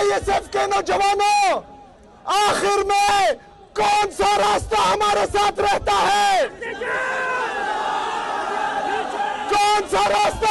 ISF के नौजवानों, आखिर में कौन सा रास्ता हमारे साथ रहता है? कौन सा रास्ता?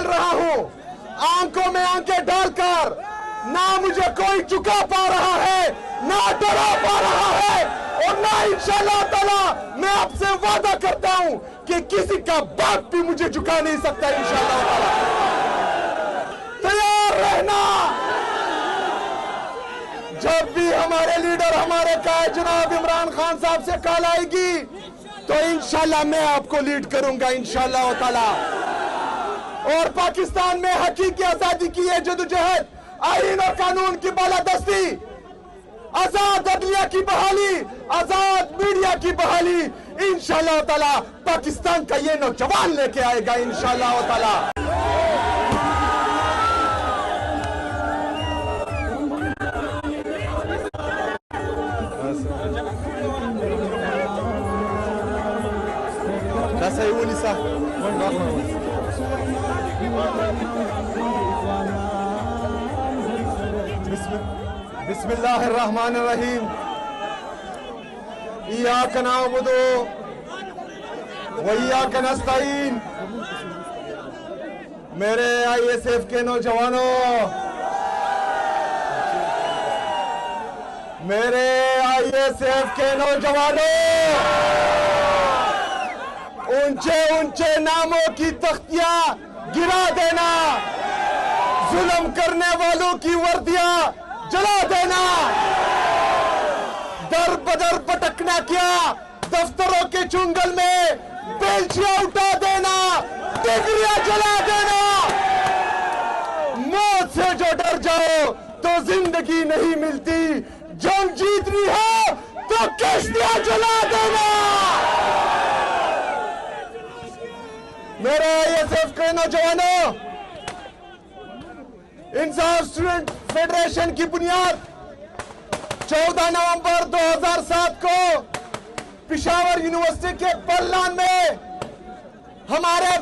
रहा हूं आंखों में आंखें डालकर, ना मुझे कोई झुका पा रहा है, ना डरा पा रहा है, और ना इंशाअल्लाह ताला मैं आपसे वादा करता हूं कि किसी का बाप भी मुझे झुका नहीं सकता इंशाअल्लाह ताला। तैयार रहना, जब भी हमारे लीडर, हमारे कायद जनाब इमरान खान साहब से कॉल आएगी तो इंशाअल्लाह मैं आपको लीड करूंगा इंशाअल्लाह ताला। और पाकिस्तान में हकीकी आजादी की है जदोजहद, आईन और कानून की बालादस्ती, आजाद अदलिया की बहाली, आजाद मीडिया की बहाली इंशाअल्लाह ताला पाकिस्तान का ये नौजवान लेके आएगा इंशाअल्लाह ताला। बिस्मिल्लाहिर्रहमानिर्रहीम। इय्याका नअबुदु व इय्याका नस्तईन। मेरे आईएसएफ के नौजवानों, मेरे आईएसएफ के नौजवानों, ऊंचे ऊंचे नामों की तख्तियां गिरा देना, जुल्म करने वालों की वर्दियां जला देना, दर बदर पटकना क्या, दफ्तरों के चुंगल में बेलचियां उठा देना, डिग्रियां जला देना। मौत से जो डर जाओ तो जिंदगी नहीं मिलती, जंग जीतनी हो तो कश्तियां जला देना। मेरे आईएसएफ के नौजवानों, इंसाफ स्टूडेंट फेडरेशन की बुनियाद 14 नवंबर 2007 को पेशावर यूनिवर्सिटी के परलान में हमारे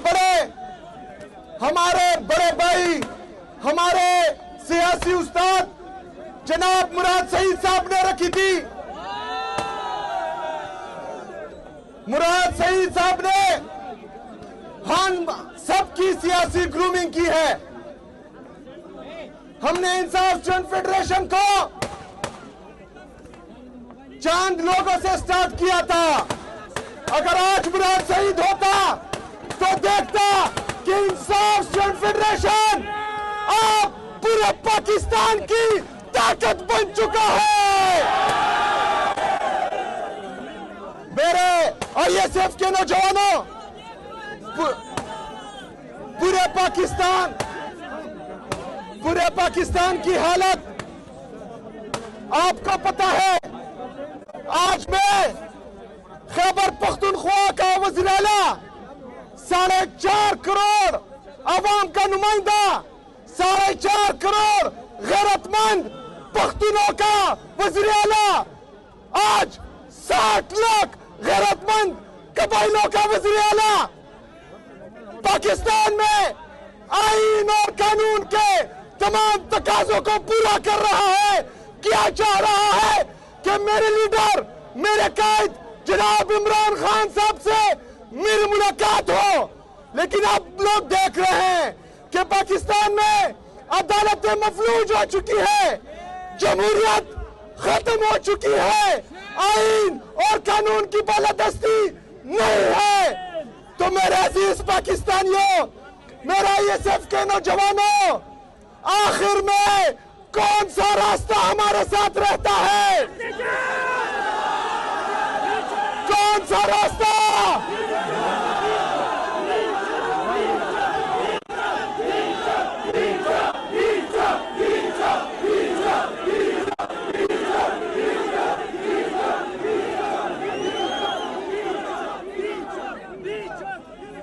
बड़े भाई, हमारे सियासी उस्ताद जनाब मुराद सईद साहब ने रखी थी। मुराद सईद साहब ने हम सबकी सियासी ग्रूमिंग की है। हमने इंसाफ स्टूडेंट फेडरेशन को चांद लोगों से स्टार्ट किया था। अगर आज मुराद सईद होता तो देखता कि इंसाफ स्टूडेंट फेडरेशन अब पूरे पाकिस्तान की ताकत बन चुका है। मेरे आईएसएफ के नौजवानों, पूरे पाकिस्तान की हालत आपको पता है। आज मैं खैबर पख्तूनख्वा का वज़ीर आला, 4.5 करोड़ अवाम का नुमाइंदा, 4.5 करोड़ गैरतमंद पख्तूनों का वज़ीर आला, आज 60 लाख गैरतमंद कबाइलों का वज़ीर आला पाकिस्तान में आईन और कानून के तमाम तकाजों को पूरा कर रहा है। क्या चाह रहा है कि मेरे लीडर, मेरे कायद जनाब इमरान खान साहब से मेरी मुलाकात हो, लेकिन आप लोग देख रहे हैं कि पाकिस्तान में अदालतें मफलूज हो चुकी है, जमहूरियत खत्म हो चुकी है, आईन और कानून की बालादस्ती नहीं है। तो मेरे अजीज पाकिस्तानियों, मेरा आईएसएफ के नौजवानों, आखिर में कौन सा रास्ता हमारे साथ रहता है? कौन सा रास्ता?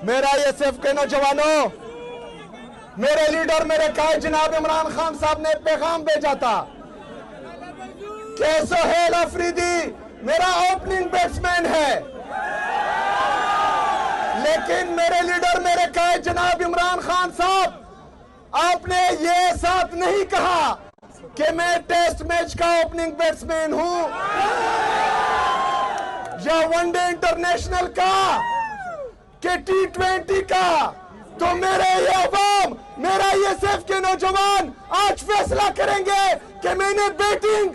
मेरा ये सिर्फ के नौजवानों, मेरे लीडर मेरे कायद जनाब इमरान खान साहब ने पैगाम भेजा था कि सोहेल अफरीदी मेरा ओपनिंग बैट्समैन है, लेकिन मेरे लीडर मेरे कायद जनाब इमरान खान साहब, आपने ये साथ नहीं कहा कि मैं टेस्ट मैच का ओपनिंग बैट्समैन हूं या वनडे इंटरनेशनल का कि T20 का। तो मेरे ये अवाम, मेरा ये सिर्फ के नौजवान आज फैसला करेंगे कि मैंने बैटिंग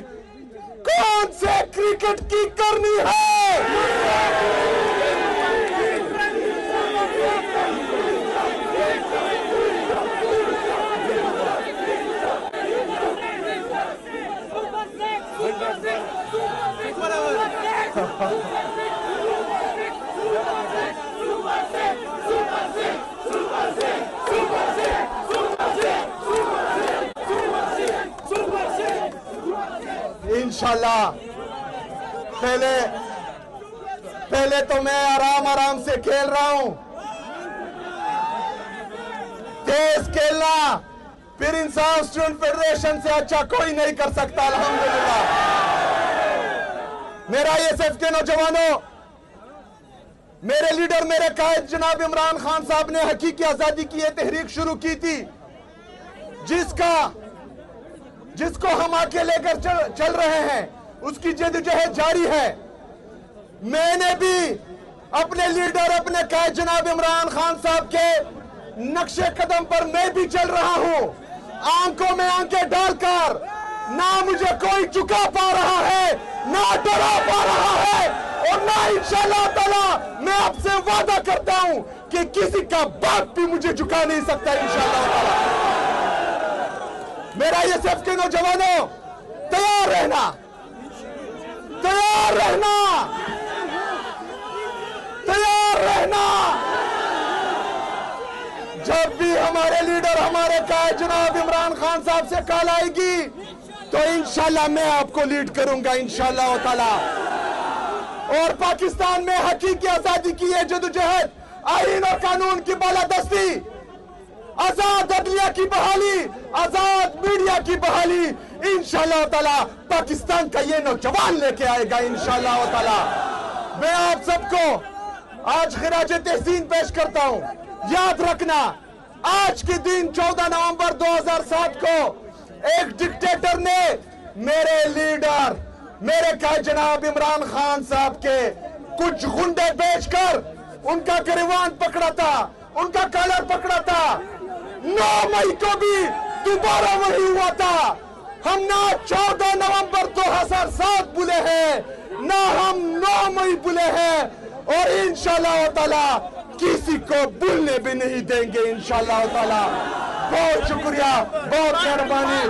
कौन से क्रिकेट की करनी है। इंशाल्लाह पहले तो मैं आराम से खेल रहा हूं, तेज खेलना फिर इंसान स्टूडेंट फेडरेशन से अच्छा कोई नहीं कर सकता। अल्हम्दुलिल्लाह मेरा ये सिर्फ के नौजवानों, मेरे लीडर मेरे कायद जनाब इमरान खान साहब ने हकीकी आजादी की ये तहरीक शुरू की थी, जिसको हम आगे लेकर चल रहे हैं, उसकी जद्दोजहद जारी है। मैंने भी अपने लीडर अपने कायद जनाब इमरान खान साहब के नक्शे कदम पर मैं भी चल रहा हूं, आंखों में आंखें डालकर। ना मुझे कोई झुका पा रहा है, ना डरा पा रहा है, और ना इंशाअल्लाह ताला मैं आपसे वादा करता हूं कि किसी का बाप भी मुझे झुका नहीं सकता इंशाअल्लाह ताला। मेरा ये सिर्फ के नौजवानों, तैयार रहना, तैयार रहना, तैयार रहना। जब भी हमारे लीडर हमारे कायद जनाब इमरान खान साहब से कॉल आएगी तो इंशाल्लाह मैं आपको लीड करूंगा इंशाल्लाह ताला। और पाकिस्तान में हकीकी आजादी की ये जद्दोजहद, आईन और कानून की बालादस्ती, आजाद अदलिया की बहाली, आजाद मीडिया की बहाली, इंशाअल्लाह ताला पाकिस्तान का ये नौजवान लेके आएगा इंशाअल्लाह ताला। मैं आप सबको आज खिराज तहसीन पेश करता हूं। याद रखना, आज के दिन 14 नवंबर 2007 को एक डिक्टेटर ने मेरे लीडर मेरे कायद जनाब इमरान खान साहब के कुछ गुंडे बेचकर उनका गिरवान पकड़ा था, उनका कॉलर पकड़ा था। 9 मई को भी दोबारा वही हुआ था। हम ना 14 नवंबर 2007 बुले हैं, ना हम 9 मई बुले हैं, और इंशाअल्लाह ताला किसी को भूलने भी नहीं देंगे इंशाअल्लाह ताला। बहुत शुक्रिया, बहुत मेहरबानी।